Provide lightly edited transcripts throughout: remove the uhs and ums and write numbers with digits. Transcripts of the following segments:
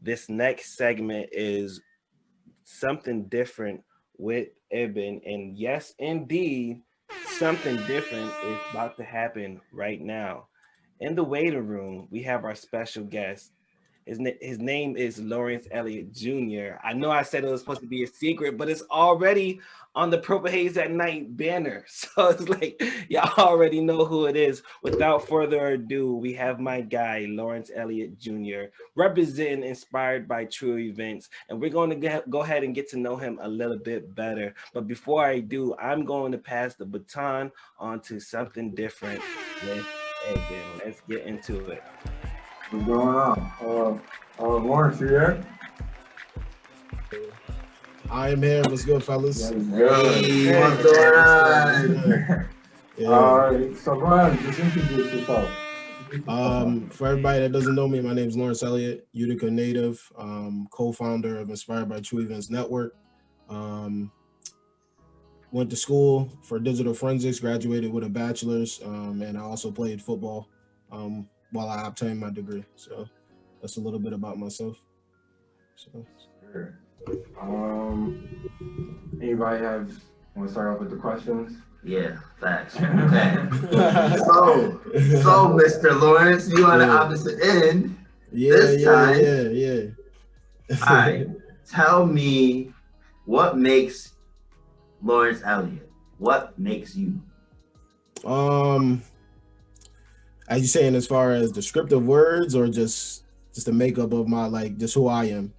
This next segment is something different with Ibn. And yes, indeed, something different is about to happen right now. In the waiting room, we have our special guest. His name is Lawrence Elliott Jr. I know I said it was supposed to be a secret, but it's already on the Purple Haze at Night banner. So it's like, y'all already know who it is. Without further ado, we have my guy, Lawrence Elliott Jr., representing Inspired by True Events. And we're going to go ahead and get to know him a little bit better. But before I do, I'm going to pass the baton on to something different with Egan. Let's get into it. What's going on? Lawrence, you here? I am here. What's good, fellas? Good. Hey, what's going on? So go ahead, just introduce yourself. For everybody that doesn't know me, my name is Lawrence Elliott, Utica native, co-founder of Inspired by True Events Network. Went to school for digital forensics, graduated with a bachelor's, and I also played football while I obtained my degree. So that's a little bit about myself. So. Sure. Anybody want to start off with the questions? Yeah, facts. Okay. so Mr. Lawrence, you on the opposite end. This time. Yeah. All right. Tell me what makes Lawrence Elliott. What makes you? As you saying, as far as descriptive words or just the makeup of my just who I am?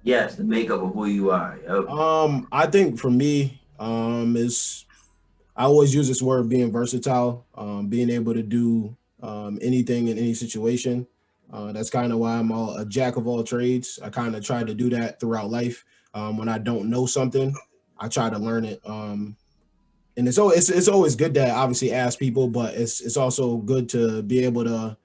Yes, the makeup of who you are. Yep. I think for me, is I always use this word being versatile, being able to do anything in any situation. That's kind of why I'm a jack of all trades. I kind of try to do that throughout life. When I don't know something, I try to learn it. And it's always good to obviously ask people, but it's also good to be able to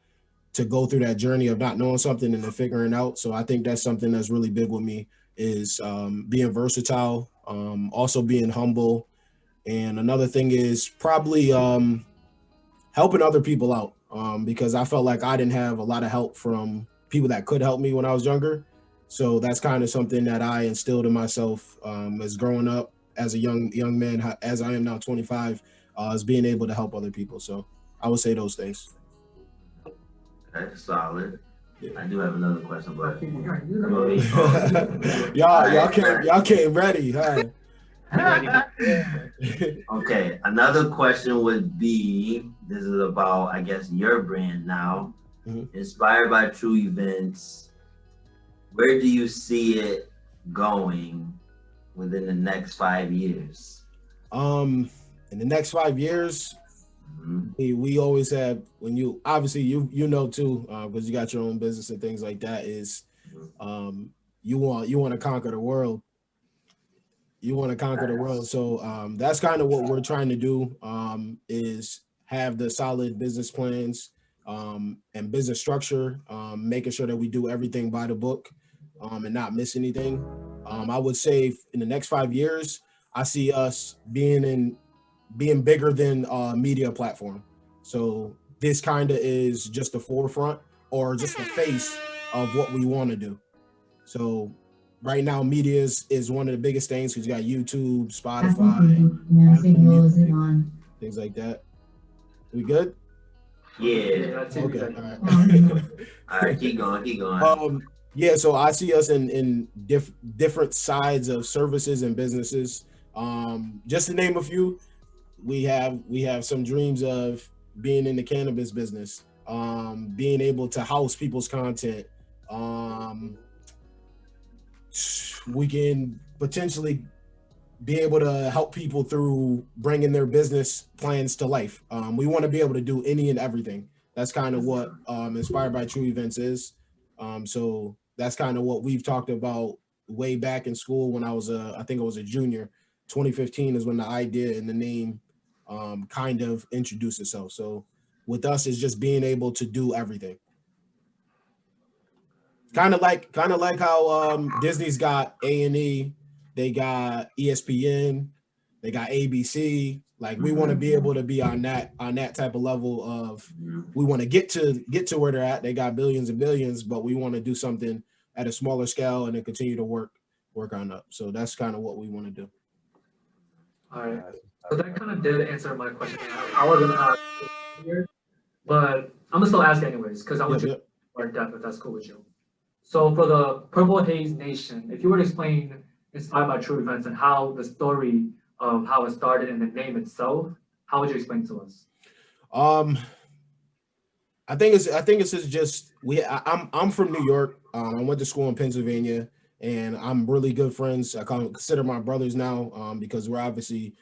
go through that journey of not knowing something and then figuring out. So I think that's something that's really big with me is being versatile, also being humble. And another thing is probably helping other people out because I felt like I didn't have a lot of help from people that could help me when I was younger. So that's kind of something that I instilled in myself as growing up as a young man, as I am now 25, is being able to help other people. So I would say those things. Okay, solid. Yeah. I do have another question, but y'all came ready, huh? Okay, another question would be, this is about, I guess, your brand now, Inspired by True Events. Where do you see it going within the next 5 years? In the next 5 years, we always have, when you obviously you know too, because you got your own business and things like that, is you want to conquer the world. You want to conquer the world. So that's kind of what we're trying to do, is have the solid business plans and business structure, making sure that we do everything by the book and not miss anything. I would say in the next 5 years, I see us being bigger than a media platform. So this kind of is just the forefront or just the face of what we want to do. So right now, media is one of the biggest things because you got YouTube, Spotify, things like that. We good? Yeah. Okay. All right. All right, keep going. Yeah, so I see us in different sides of services and businesses. Just to name a few, we have some dreams of being in the cannabis business, being able to house people's content. We can potentially be able to help people through bringing their business plans to life. We want to be able to do any and everything. That's kind of what Inspired by True Events is. So that's kind of what we've talked about way back in school when I think I was a junior. 2015 is when the idea and the name kind of introduced itself. So with us, it's just being able to do everything. Kind of like how Disney's got A&E, they got ESPN, they got ABC. Like we want to be able to be on that type of level of, we want to get to where they're at. They got billions and billions, but we want to do something at a smaller scale and then continue to work on up. So that's kind of what we want to do. All right. So that kind of did answer my question. I was gonna ask here, but I'm gonna still ask anyways because I want you to more in depth if that's cool with you. So for the Purple Haze Nation, if you were to explain Inspired by True Events and how the story of how it started and the name itself, how would you explain to us? I think it's just I'm from New York. I went to school in Pennsylvania, and I'm really good friends. I consider my brothers now because we're obviously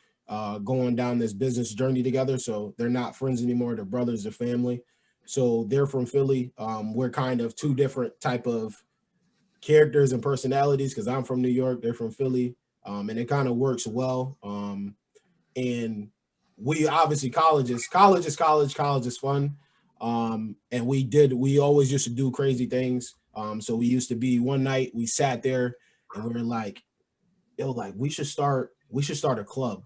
going down this business journey together. So they're not friends anymore. They're brothers, they're family. So they're from Philly. We're kind of two different type of characters and personalities because I'm from New York, they're from Philly, and it kind of works well. And we obviously college is fun. And we always used to do crazy things. So we used to be one night we sat there and we were like, yo, like we should start a club.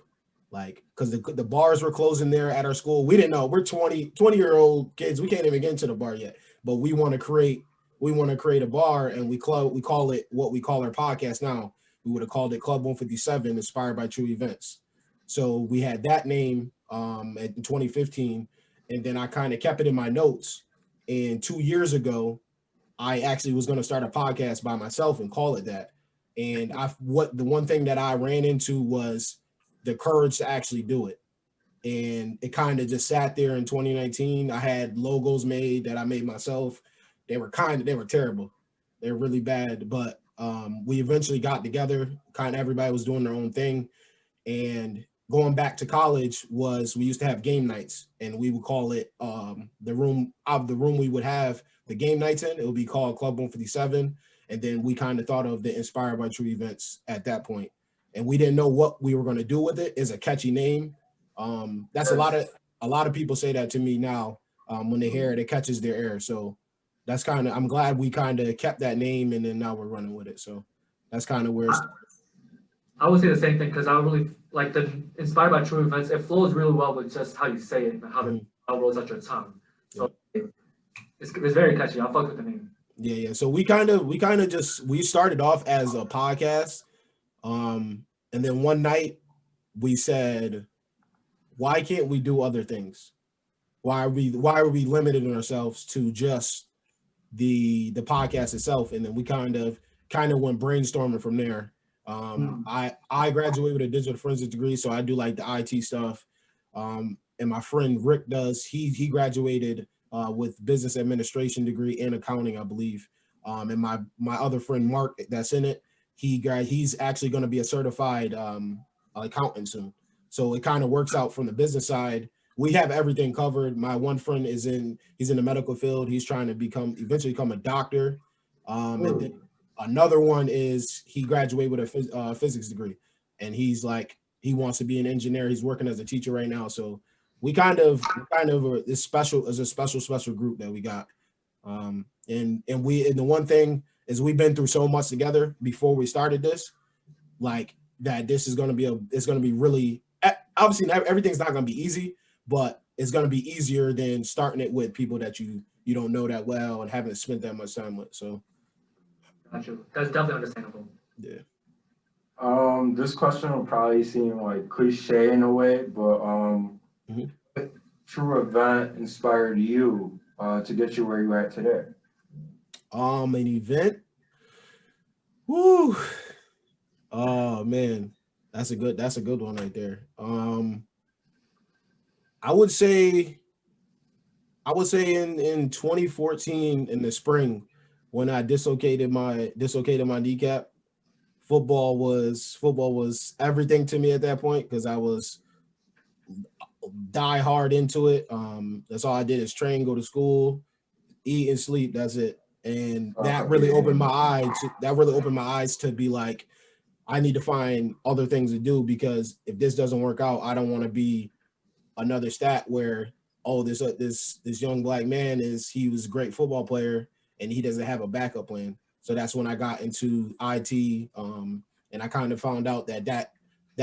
Like, because the bars were closing there at our school. We didn't know. We're 20-year-old kids. We can't even get into the bar yet. But we want to create a bar, and we call it what we call our podcast now. We would have called it Club 157, Inspired by True Events. So we had that name in 2015, and then I kind of kept it in my notes. And 2 years ago, I actually was going to start a podcast by myself and call it that. And the one thing that I ran into was the courage to actually do it. And it kind of just sat there in 2019. I had logos made that I made myself. They were terrible. They were really bad. But we eventually got together. Kind of everybody was doing their own thing. And going back to college we used to have game nights, and we would call it the room we would have the game nights in. It would be called Club 157. And then we kind of thought of the Inspired by True Events at that point. And we didn't know what we were going to do with it. It's a catchy name. That's a lot of people say that to me now when they hear it, it catches their ear. So that's I'm glad we kind of kept that name, and then now we're running with it. So that's kind of where it's. I would say the same thing because I really like the Inspired by True Events. It flows really well with just how you say it and how it rolls out your tongue. So it's very catchy. I fuck with the name. Yeah. So we started off as a podcast. And then one night we said, why can't we do other things? Why are we limiting ourselves to just the podcast itself? And then we kind of went brainstorming from there. I graduated with a digital forensics degree, so I do like the IT stuff. And my friend Rick does. He graduated with business administration degree and accounting, I believe. And my other friend Mark, that's in it. He's actually going to be a certified accountant soon. So it kind of works out from the business side. We have everything covered. My one friend he's in the medical field. He's trying to eventually become a doctor. And then another one is he graduated with a physics degree, and he's like, he wants to be an engineer. He's working as a teacher right now. So we kind of is special as a special group that we got. And the one thing is we've been through so much together before we started this, like that this is going to be really, obviously everything's not going to be easy, but it's going to be easier than starting it with people that you don't know that well and haven't spent that much time with. So gotcha. That's definitely understandable. Yeah. This question will probably seem like cliche in a way, but what true event inspired you to get you where you're at today? An event. Woo. Oh man, that's a good one right there. I would say in 2014 in the spring when I dislocated my kneecap. Football was everything to me at that point because I was die hard into it. That's all I did is train, go to school, eat and sleep. That's it. And that really opened my eyes to be like, I need to find other things to do because if this doesn't work out, I don't want to be another stat where, oh, this young black man he was a great football player and he doesn't have a backup plan. So that's when I got into IT, and I kind of found out that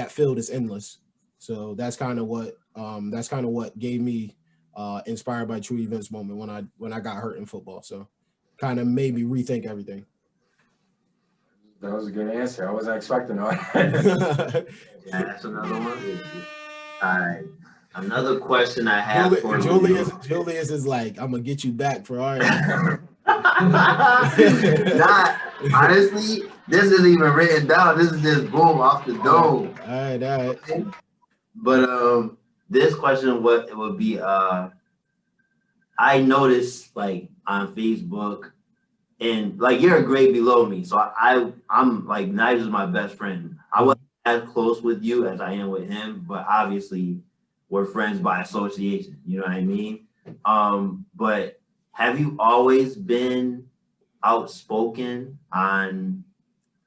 field is endless. So that's kind of what gave me Inspired by True Events moment when I got hurt in football. So kind of made me rethink everything. That was a good answer. I wasn't expecting that. Yeah, that's another one. All right. Another question I have for Julius is like, I'm gonna get you back for all right. Not honestly, this isn't even written down. This is just boom off the dome. All right. But this question it would be I noticed like on Facebook, and like you're a grade below me, so I'm like Nigel's my best friend. I wasn't as close with you as I am with him, but obviously we're friends by association. You know what I mean? But have you always been outspoken on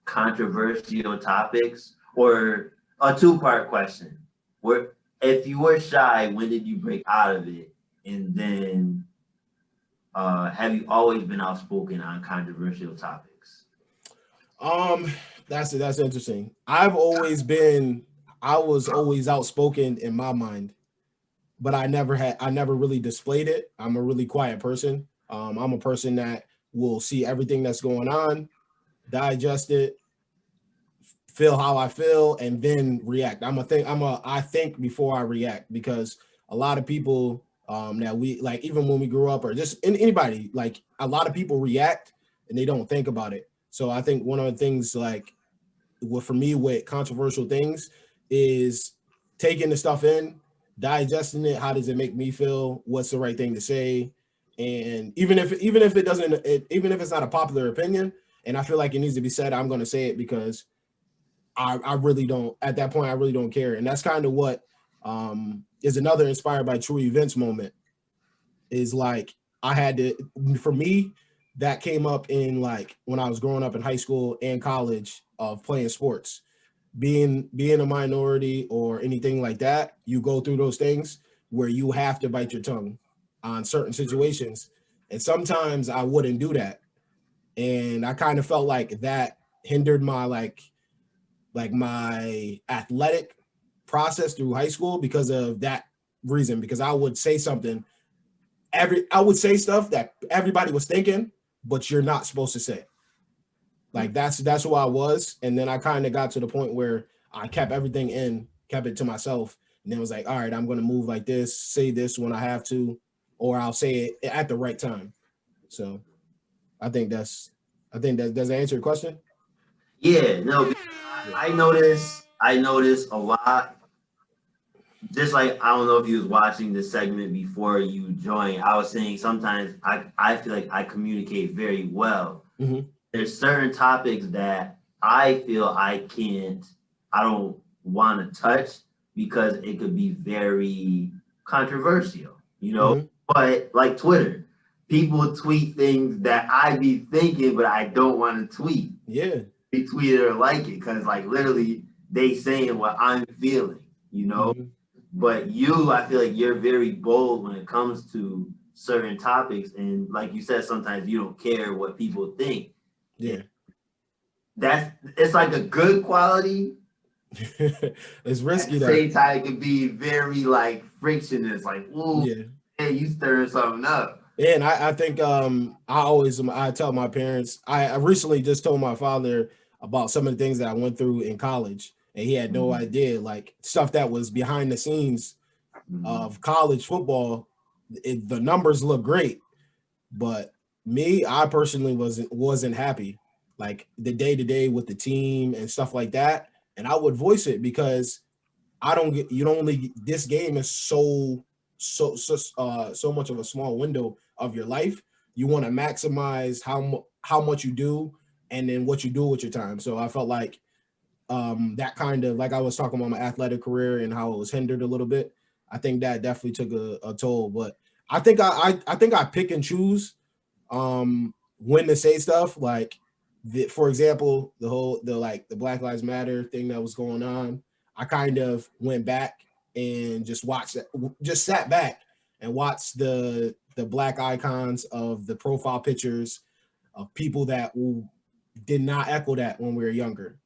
controversial topics? Or a two-part question, where if you were shy, when did you break out of it? And then have you always been outspoken on controversial topics? That's interesting. I was always outspoken in my mind, but I never really displayed it. I'm a really quiet person. I'm a person that will see everything that's going on, digest it, feel how I feel, and then react. I think before I react, because a lot of people that we like, even when we grew up, or just anybody, like a lot of people react and they don't think about it. So I think one of the things, like, for me with controversial things, is taking the stuff in, digesting it. How does it make me feel? What's the right thing to say? And even if it's not a popular opinion, and I feel like it needs to be said, I'm going to say it, because I really don't, at that point, I really don't care. And that's kind of what is another inspired by true events moment, is like, for me, that came up in like when I was growing up in high school and college, of playing sports, being a minority or anything like that. You go through those things where you have to bite your tongue on certain situations. And sometimes I wouldn't do that. And I kind of felt like that hindered my my athletic process through high school because of that reason, because I would say something, I would say stuff that everybody was thinking, but you're not supposed to say. Like that's who I was. And then I kind of got to the point where I kept everything in, kept it to myself. And then was like, all right, I'm going to move like this, say this when I have to, or I'll say it at the right time. So I think does that answer your question? Yeah, no, I noticed a lot. Just like, I don't know if you was watching the segment before you joined, I was saying sometimes I feel like I communicate very well. Mm-hmm. There's certain topics that I feel I don't want to touch because it could be very controversial, you know? Mm-hmm. But like Twitter, people tweet things that I be thinking, but I don't want to tweet. Yeah. They tweet it or like it because like literally they saying what I'm feeling, you know? Mm-hmm. But I feel like you're very bold when it comes to certain topics. And like you said, sometimes you don't care what people think. Yeah. It's like a good quality. It's risky. At the same time, it can be very like frictionless, like, ooh, yeah, hey, you stirring something up. Yeah, and I think I tell my parents, I recently just told my father about some of the things that I went through in college, and he had no idea, like stuff that was behind the scenes of college football. The numbers look great, but me, I personally wasn't happy, like the day-to-day with the team and stuff like that. And I would voice it because this game is so much of a small window of your life. You want to maximize how much you do and then what you do with your time. So I felt like that kind of, like I was talking about my athletic career and how it was hindered a little bit. I think that definitely took a toll, but I think I pick and choose when to say stuff. Like for example, the Black Lives Matter thing that was going on, I kind of went back and just sat back and watched the black icons of the profile pictures of people that did not echo that when we were younger.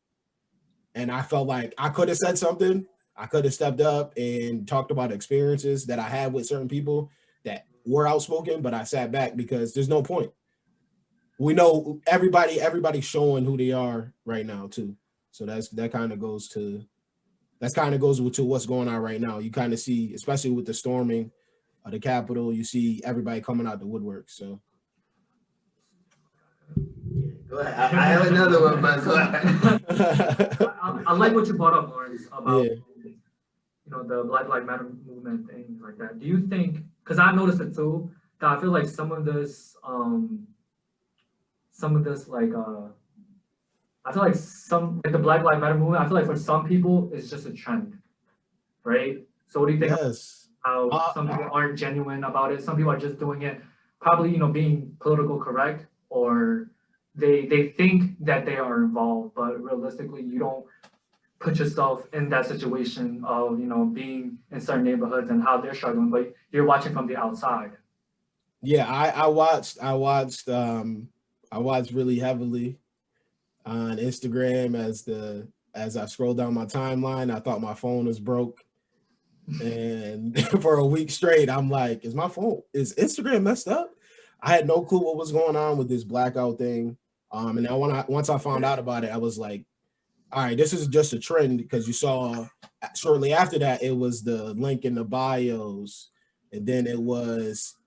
And I felt like I could have said something. I could have stepped up and talked about experiences that I had with certain people that were outspoken, but I sat back because there's no point. we know everybody's showing who they are right now too. So that kind of goes to what's going on right now. You kind of see, especially with the storming of the Capitol, you see everybody coming out the woodwork. So go ahead. I have another one, but go ahead. I like what you brought up, Lawrence, about yeah. you know, the Black Lives Matter movement, things like that. Do you think, because I noticed it too, that I feel like some of this like I feel like some like the Black Lives Matter movement, I feel like for some people it's just a trend, right? So what do you think? Yes. How some people aren't genuine about it? Some people are just doing it, probably, you know, being political correct, or they think that they are involved, but realistically, you don't put yourself in that situation of, you know, being in certain neighborhoods and how they're struggling, but you're watching from the outside. Yeah, I watched really heavily on Instagram as I scrolled down my timeline. I thought my phone was broke. And for a week straight, I'm like, is Instagram messed up? I had no clue what was going on with this blackout thing. And then once I found out about it, I was like, all right, this is just a trend, because you saw shortly after that, it was the link in the bios, and then it was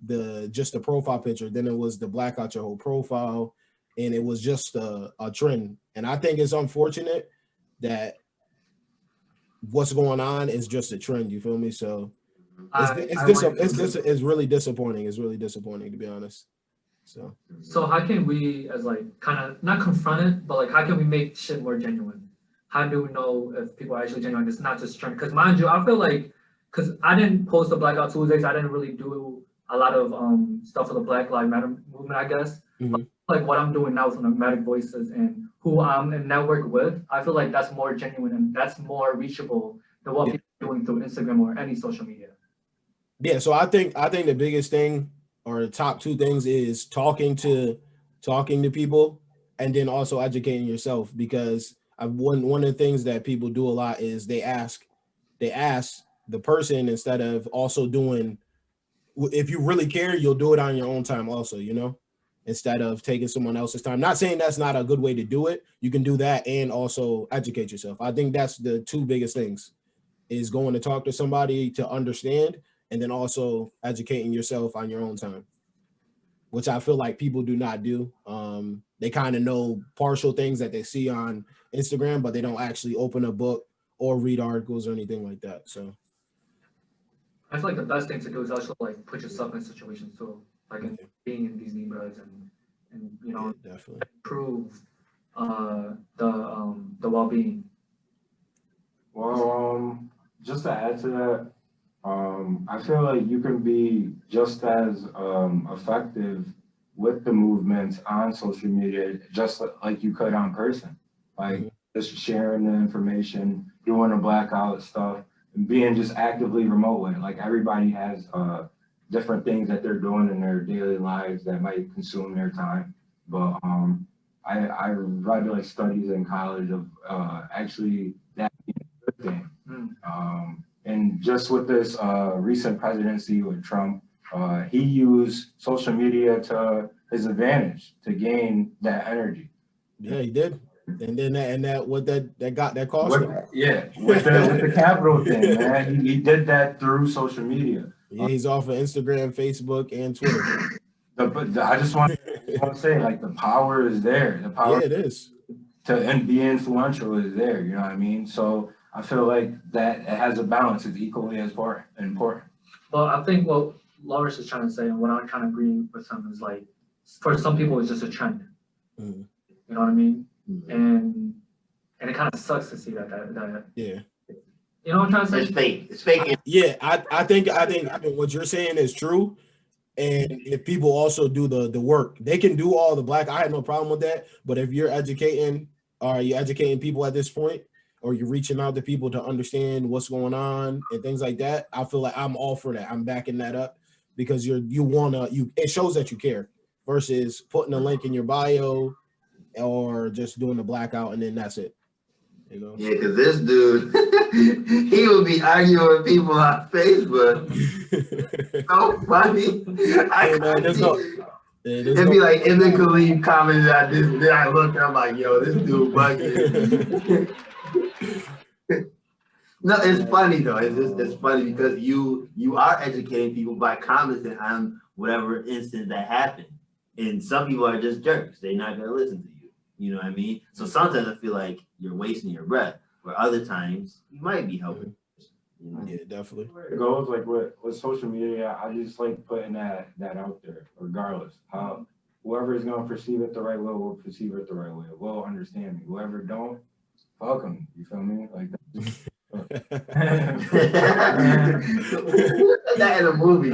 just the profile picture. Then it was the black out your whole profile, and it was just a trend. And I think it's unfortunate that what's going on is just a trend. You feel me? So it's really disappointing. It's really disappointing, to be honest. So how can we, as like, kind of not confront it, but like, how can we make shit more genuine? How do we know if people are actually genuine? It's not just trend. Because mind you, I feel like, because I didn't post the Blackout Tuesdays, I didn't really do a lot of stuff for the Black Lives Matter movement, I guess. mm-hmm. Like what I'm doing now with Nomadic Voices and who I'm in network with, I feel like that's more genuine and that's more reachable than what people are doing through Instagram or any social media. Yeah, so I think the biggest thing, or the top two things, is talking to people, and then also educating yourself, because one of the things that people do a lot is they ask the person, instead of also doing, if you really care, you'll do it on your own time also, you know, instead of taking someone else's time. Not saying that's not a good way to do it. You can do that and also educate yourself. I think that's the two biggest things, is going to talk to somebody to understand, and then also educating yourself on your own time, which I feel like people do not do. They kind of know partial things that they see on Instagram, but they don't actually open a book or read articles or anything like that. So I feel like the best thing to do is also like put yourself in situations too, like in being in these neighborhoods and you know, definitely improve the well-being. Well, just to add to that, I feel like you can be just as effective with the movements on social media, just like you could on person. Like just sharing the information, doing the blackout stuff, and being just actively remote with it. Like everybody has different things that they're doing in their daily lives that might consume their time. But I read like studies in college of actually that being a good thing. And just with this recent presidency with Trump, he used social media to his advantage to gain that energy. Yeah, he did. And then that cost him. Yeah, with the Capitol thing, man. He did that through social media. Yeah, he's off of Instagram, Facebook, and Twitter. I just want to say, like, the power is there. The power, yeah, it is, to be influential is there. You know what I mean? So I feel like that it has a balance. It's equally as important. Well, I think what Lawrence is trying to say, and what I'm kind of agreeing with him, is like, for some people, it's just a trend. Mm-hmm. You know what I mean? And it kind of sucks to see that yeah. You know what I'm trying to say? It's fake. It's fake. Yeah, I think what you're saying is true. And if people also do the work, they can do all the black. I had no problem with that. But if you're educating people at this point, or you're reaching out to people to understand what's going on and things like that, I feel like I'm all for that. I'm backing that up, because it shows that you care, versus putting a link in your bio or just doing the blackout and then that's it. You know? Yeah, because this dude, he will be arguing with people on Facebook. So funny. It'd be like Ibn Khalid commented on this, then I look and I'm like, yo, this dude bugging. No, it's funny though. It's funny because you are educating people by commenting on whatever instance that happened. And some people are just jerks. They're not gonna listen to you. You know what I mean? So sometimes I feel like you're wasting your breath, where other times you might be helping. You know? Yeah, definitely. Where it goes, like with social media, I just like putting that out there, regardless. Whoever is gonna perceive it the right way will perceive it the right way. Will understand me. Whoever don't, fuck them. You feel me? Like that in a movie.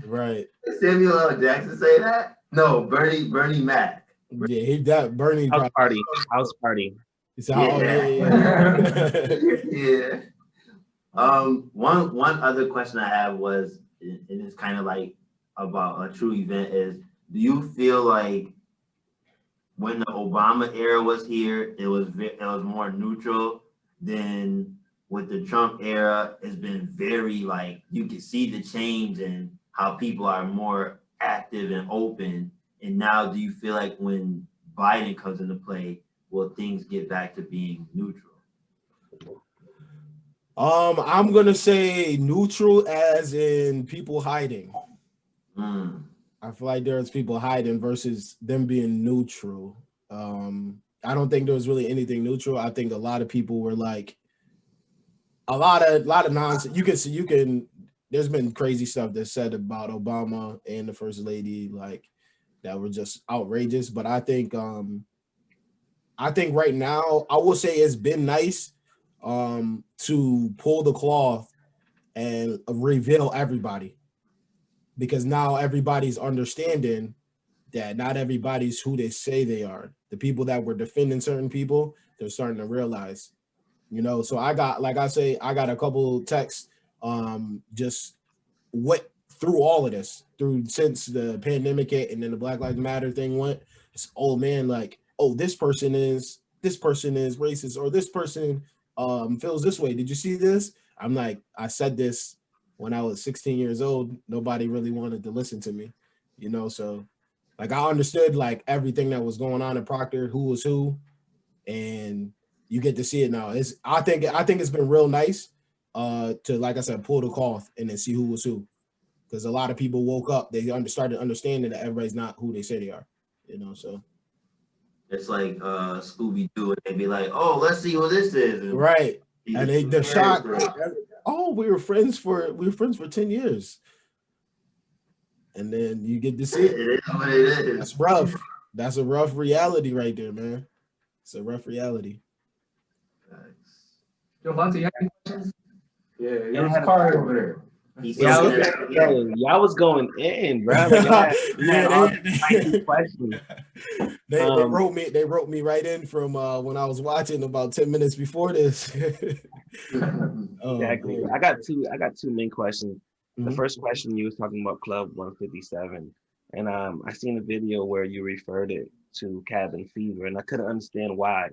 Right. Samuel L. Jackson say that? No, Bernie Mac. Yeah, he that Bernie House party. He said, yeah. Yeah. One other question I have was, and it's kind of like about a true event, is do you feel like when the Obama era was here, it was more neutral than with the Trump era? It's been very like, you can see the change in how people are more active and open. And now do you feel like when Biden comes into play, will things get back to being neutral? I'm gonna say neutral as in people hiding. I feel like there's people hiding versus them being neutral. I don't think there was really anything neutral. I think a lot of people were like a lot of nonsense. You can there's been crazy stuff that's said about Obama and the first lady, like that were just outrageous. But I think right now I will say it's been nice to pull the cloth and reveal everybody, because now everybody's understanding that not everybody's who they say they are. The people that were defending certain people, they're starting to realize, you know. So I got a couple texts just what through all of this, since the pandemic hit and then the Black Lives Matter thing went. It's old man like, oh, this person is racist, or this person feels this way. Did you see this? I'm like, I said this when I was 16 years old. Nobody really wanted to listen to me, you know. So like I understood like everything that was going on in Proctor, who was who, and you get to see it now. I think it's been real nice to, like I said, pull the cloth and then see who was who, because a lot of people woke up, they started understanding that everybody's not who they say they are, you know. So it's like Scooby-Doo, and they'd be like, oh, let's see who this is. And right. And they're shocked. Oh, we were friends for 10 years. And then you get to see it. It is what it is. That's rough. That's a rough reality right there, man. It's a rough reality. Yo, Monty, you have any questions? Yeah, there's a car over there. Y'all was going in, bro. They wrote me right in from when I was watching about 10 minutes before this. Exactly. I got two main questions. Mm-hmm. The first question, you was talking about Club 157, and I seen a video where you referred it to cabin fever, and I couldn't understand why.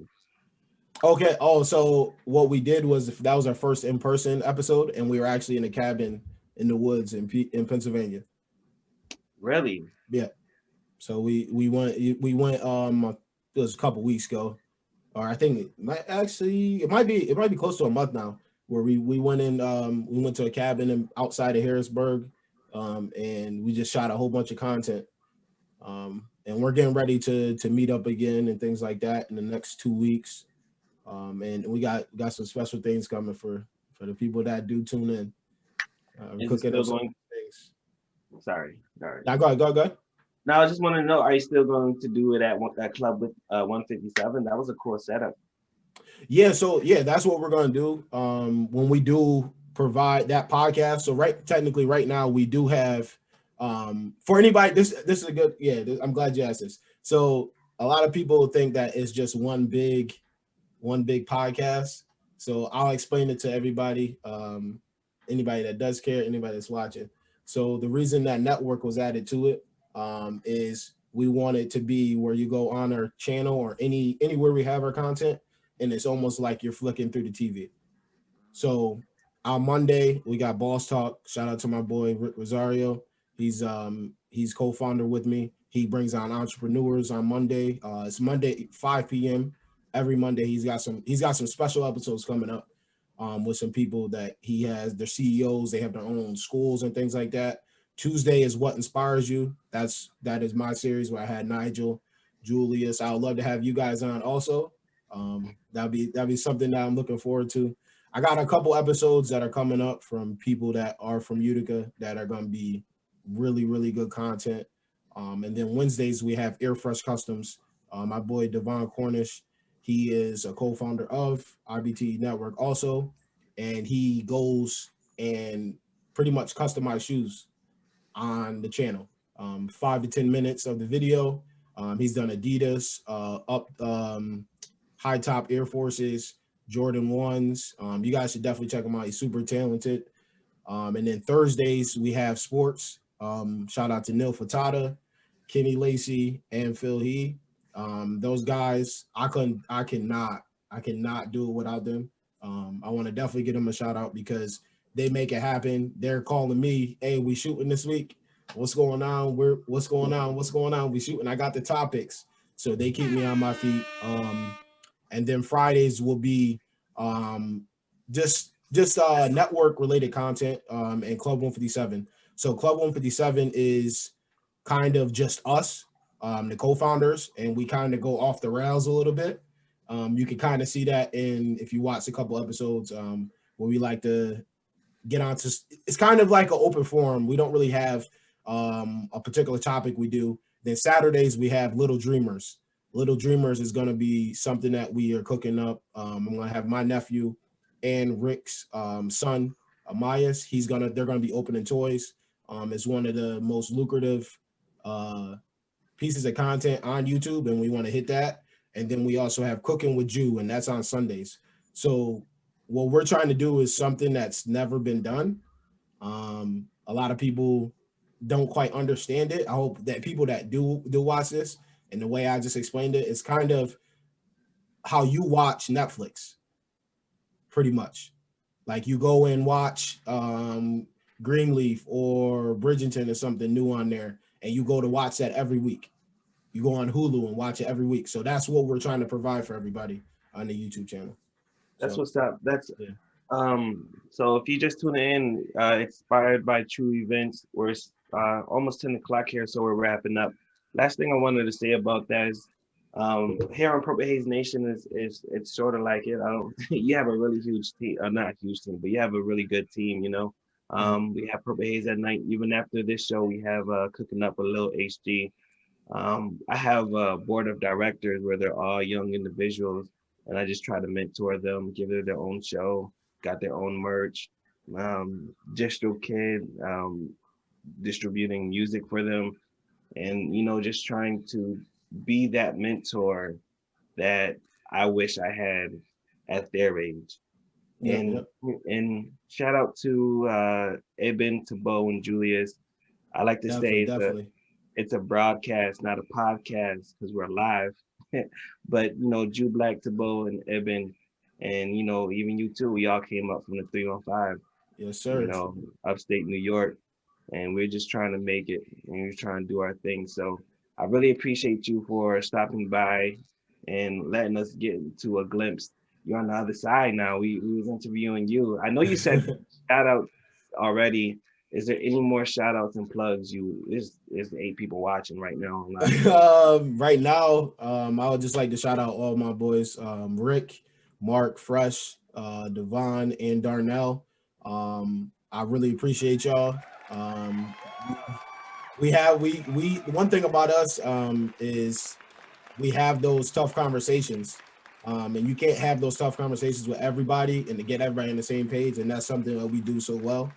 Okay. Oh, so what we did was that was our first in-person episode, and we were actually in a cabin in the woods in Pennsylvania. Really? Yeah. So we went it was a couple weeks ago, or I think it might be close to a month now, where we went in we went to a cabin outside of Harrisburg, and we just shot a whole bunch of content, and we're getting ready to meet up again and things like that in the next 2 weeks, and we got some special things coming for the people that do tune in. Cooking up some things. Sorry. All right. Now go ahead. Now I just want to know, are you still going to do it at that club with 157? That was a cool setup. Yeah, so that's what we're gonna do. When we do provide that podcast. So technically right now we do have for anybody, this is a good, I'm glad you asked this. So a lot of people think that it's just one big podcast. So I'll explain it to everybody. Anybody that does care, anybody that's watching. So the reason that network was added to it is we want it to be where you go on our channel or anywhere we have our content, and it's almost like you're flicking through the TV. So on Monday we got Boss Talk. Shout out to my boy Rick Rosario. He's co-founder with me. He brings on entrepreneurs on Monday. It's Monday 5 p.m. every Monday. He's got some special episodes coming up with some people that he has. Their CEOs. They have their own schools and things like that. Tuesday is What Inspires You. That is my series where I had Nigel, Julius. I would love to have you guys on also. That'd be something that I'm looking forward to. I got a couple episodes that are coming up from people that are from Utica that are going to be really, really good content. And then Wednesdays we have Air Fresh Customs. My boy Devon Cornish, he is a co-founder of IBTE Network also, and he goes and pretty much customize shoes on the channel. 5 to 10 minutes of the video. He's done Adidas, high top Air Forces, Jordan 1s. You guys should definitely check him out. He's super talented. And then Thursdays we have sports. Shout out to Neil Furtada, Kenny Lacey, and Phil He. Those guys, I cannot do it without them. I want to definitely give them a shout out because they make it happen. They're calling me, hey, we shooting this week. What's going on? What's going on? We shooting. I got the topics. So they keep me on my feet. And then Fridays will be just network related content and Club 157. So Club 157 is kind of just us, the co-founders, and we kind of go off the rails a little bit. You can kind of see that if you watch a couple episodes where we like to get onto. It's kind of like an open forum. We don't really have a particular topic we do. Then Saturdays we have Little Dreamers. Little Dreamers is going to be something that we are cooking up. I'm going to have my nephew and Rick's son, Amayas. They're going to be opening toys. It's one of the most lucrative pieces of content on YouTube, and we want to hit that. And then we also have Cooking with Jew, and that's on Sundays. So what we're trying to do is something that's never been done. A lot of people don't quite understand it. I hope that people that do watch this, and the way I just explained it, it's kind of how you watch Netflix, pretty much. Like you go and watch Greenleaf or Bridgerton or something new on there, and you go to watch that every week. You go on Hulu and watch it every week. So that's what we're trying to provide for everybody on the YouTube channel. That's what's up. So if you just tune in, inspired by true events, we're almost 10 o'clock here, so we're wrapping up. Last thing I wanted to say about that is here on PurpleHaze Nation is it's sort of like it. You have a really huge team, not a huge team, but you have a really good team, you know. We have PurpleHaze at night. Even after this show, we have Cooking Up a Little HG. I have a board of directors where they're all young individuals, and I just try to mentor them, give them their own show, got their own merch, DistroKid, distributing music for them, and just trying to be that mentor that I wish I had at their age. And shout out to Eben, Tabo, and Julius. I like to say it's a broadcast, not a podcast, because we're live. But Jew Black, Tabo, and Eben, and even you too, we all came up from the 315. Yes, sir. Upstate New York, and we're just trying to make it, and we're trying to do our thing. So I really appreciate you for stopping by and letting us get into a glimpse. You're on the other side now. We was interviewing you. I know you said shout out already. Is there any more shout outs and plugs? There's 8 people watching right now. Right now, I would just like to shout out all my boys, Rick, Mark, Fresh, Devon, and Darnell. I really appreciate y'all. One thing about us is we have those tough conversations. And you can't have those tough conversations with everybody and to get everybody on the same page. And that's something that we do so well.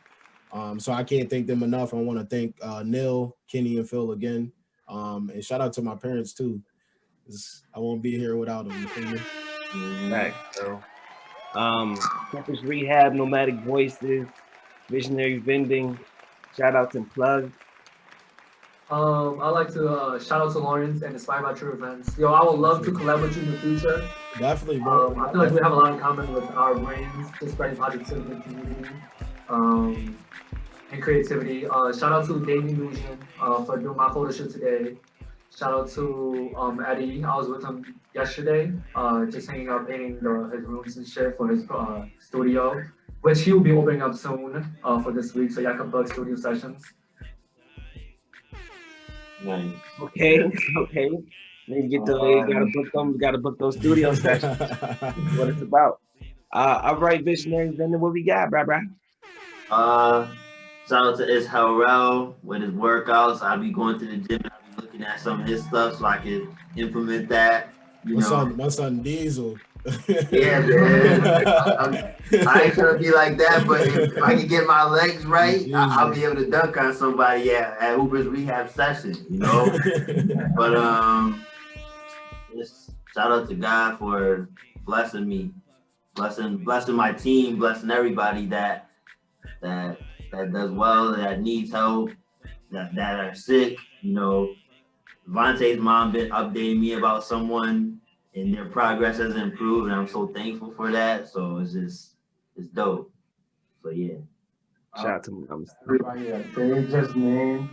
So I can't thank them enough. I want to thank Neil, Kenny, and Phil again. And shout out to my parents too. I won't be here without them. Right. So, Campus Rehab, Nomadic Voices, Visionary Vending. Shout outs and plugs. I'd like to shout out to Lawrence and Inspired by True Events. Yo, I would love to collab with you in the future. Definitely, bro. I feel like we have a lot in common with our brains, just spreading positivity in the community, and creativity. Shout out to Damien Lucian for doing my photo shoot today. Shout out to Eddie. I was with him yesterday, just hanging out painting his rooms and shit for his studio, which he will be opening up soon for this week. So y'all can book studio sessions. Nice. Okay, okay. Maybe get to gotta book those studio sessions. What it's about. All right, visionaries. Then what we got, bruh? Shout out to Israel with his workouts. I'll be going to the gym and I'll be looking at some of his stuff so I can implement that. My son Diesel. Yeah, man. I ain't trying to be like that, but if I can get my legs right, I'll be able to dunk on somebody at Uber's rehab session, you know? But just shout out to God for blessing me, blessing my team, blessing everybody that does well, that needs help, that are sick. You know, Vontae's mom been updating me about someone and their progress has improved, and I'm so thankful for that. So it's dope. So yeah. Shout out to moms. Everybody that they just named.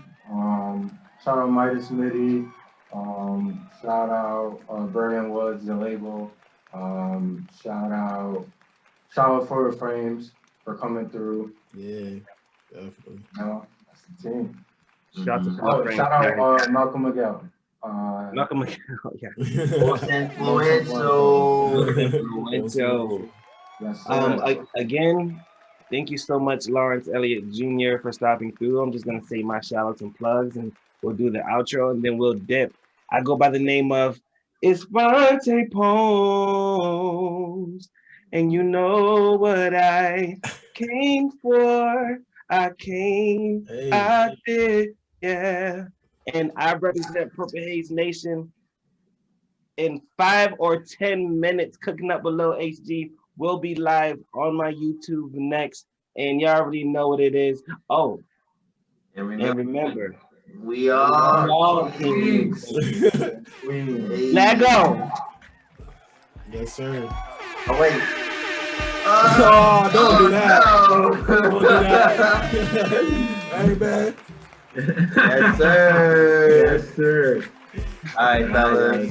Shout out Midas Mitty. Shout out Vernon Woods, the label. Shout out For the Frames for coming through. Yeah, definitely. You know, that's the team. Shout out Shout out Malcolm Miguel. Malcolm Miguel, yeah. Most influential. Yes, sir. Again, thank you so much, Lawrence Elliott Jr. for stopping through. I'm just gonna say my shout outs and plugs, and we'll do the outro, and then we'll dip. I go by the name of It's Vontae Poems, and you know what I came for. I did, yeah. And I represent PurpleHaze Nation. In 5 or 10 minutes, Cooking Up Below HG will be live on my YouTube next. And y'all already know what it is. Oh, and remember we are all kings. Let go. Yes, sir. Oh, wait. Oh, don't do that. No. Don't do that. Hey, man. Yes, sir. Yes, sir. All right, fellas.